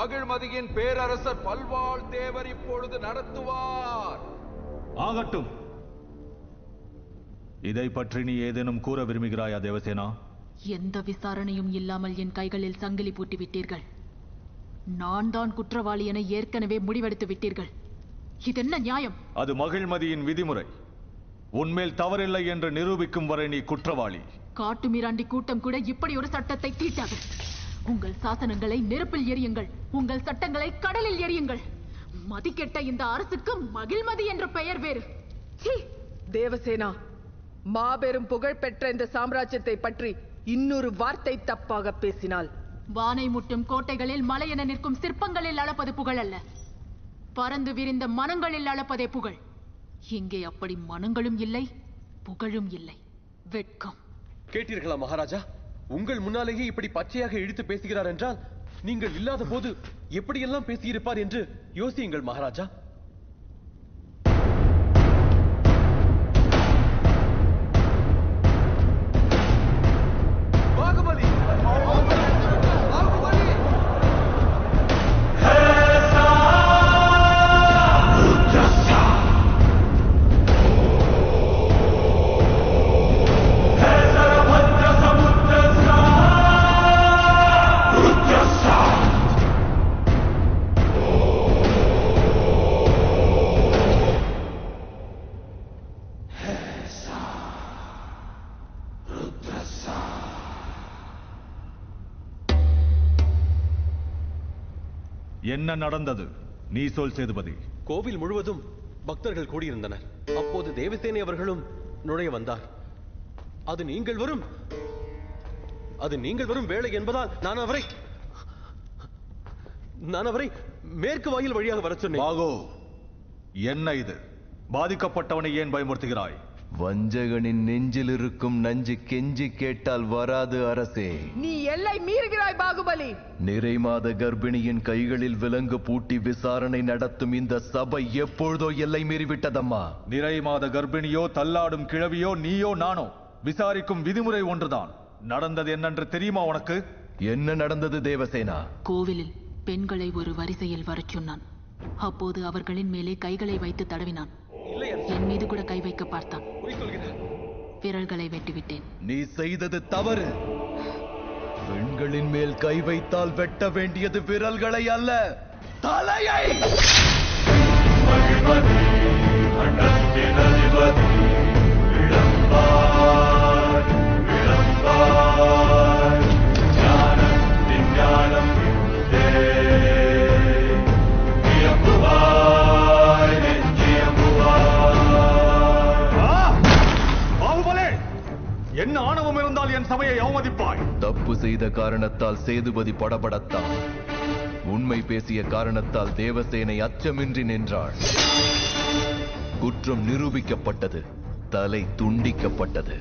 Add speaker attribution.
Speaker 1: மகிழ்மதியின் பேரரசர் பல்வாழ் தேவர் இப்பொழுது நடத்துவார்.
Speaker 2: ஆகட்டும். இதை பற்றி நீ ஏதேனும் கூற விரும்புகிறாயா தேவசேனா?
Speaker 3: எந்த விசாரணையும் இல்லாமல் என் கைகளில் சங்கிலி பூட்டி விட்டீர்கள். நான் தான் குற்றவாளி என ஏற்கனவே முடிவெடுத்து விட்டீர்கள். இதென்ன நியாயம்?
Speaker 2: அது மகிழ்மதியின் விதிமுறை. உன்மேல் தவறில்லை என்று நிரூபிக்கும் வரை நீ குற்றவாளி.
Speaker 3: காட்டுமிராண்டி கூட்டம் கூட இப்படி ஒரு சட்டத்தை தீட்டாது. உங்கள் சாசனங்களை நெருப்பில் எரியுங்கள், உங்கள் சட்டங்களை கடலில் எரியுங்கள். மதிக்கெட்ட இந்த அரசுக்கு மகிழ்மதி என்ற பெயர் வேறு.
Speaker 4: தேவசேனா, மாபெரும் புகழ் பெற்ற இந்த சாம்ராஜ்யத்தை பற்றி இன்னொரு வார்த்தை தப்பாக பேசினால்
Speaker 3: வானை முட்டும் கோட்டைகளில் மலை என நிற்கும் சிற்பங்களில் அளப்பது புகழ் அல்ல, பறந்து விரிந்த மனங்களில் அளப்பதே புகழ். இங்கே அப்படி மனங்களும் இல்லை, புகழும் இல்லை. வெட்கம்.
Speaker 5: கேட்டீர்களா மகாராஜா? உங்கள் முன்னாலேயே இப்படி பச்சையாக இழுத்து பேசுகிறார் என்றால் நீங்கள் இல்லாத போது எப்படியெல்லாம் பேசியிருப்பார் என்று யோசியுங்கள் மகாராஜா.
Speaker 2: என்ன நடந்தது? நீ சொல் சேதுபதி.
Speaker 5: கோவில் முழுவதும் பக்தர்கள் கூடியிருந்தனர். அப்போது தேவசேனை அவர்களும் நுழைய வந்தார். அது நீங்கள் வரும் வேளை என்பதால் நான் அவரை மேற்கு வாயில் வழியாக வர சொன்னேன்.
Speaker 2: பாகோ, என்ன இது? பாதிக்கப்பட்டவனை ஏன் பயமுறுத்துகிறாய்?
Speaker 6: வஞ்சகனின் நெஞ்சில் இருக்கும் நஞ்சு கெஞ்சி கேட்டால் வராது அரசே.
Speaker 4: நீ எல்லை மீறுகிறாய் பாகுபலி.
Speaker 6: நிறைமாத கர்ப்பிணியின் கைகளில் விலங்கு பூட்டி விசாரணை நடத்தும் இந்த சபை எப்பொழுதோ எல்லை மீறிவிட்டதம்மா.
Speaker 2: நிறைமாத கர்ப்பிணியோ தள்ளாடும் கிழவியோ நீயோ நானோ விசாரிக்கும் விதிமுறை ஒன்றுதான். நடந்தது என்னென்று தெரியுமா உனக்கு?
Speaker 6: என்ன நடந்தது தேவசேனா?
Speaker 3: கோவிலில் பெண்களை ஒரு வரிசையில் வரச் சொன்னான். அப்போது அவர்களின் மேலே கைகளை வைத்து தடவினான். என் மீது கூட கை வைக்க பார்த்தான். விரல்களை வெட்டிவிட்டேன்.
Speaker 6: நீ செய்தது தவறு. பெண்களின் மேல் கை வைத்தால் வெட்ட வேண்டியது விரல்களை அல்ல, தலையை.
Speaker 2: என்ன ஆணவம் இருந்தால் என் சபையை அவமதிப்பாய்?
Speaker 6: தப்பு செய்த காரணத்தால் சேதுபதி படபடத்தான். உண்மை பேசிய காரணத்தால் தேவசேனை அச்சமின்றி நின்றாள். குற்றம் நிரூபிக்கப்பட்டது, தலை துண்டிக்கப்பட்டது.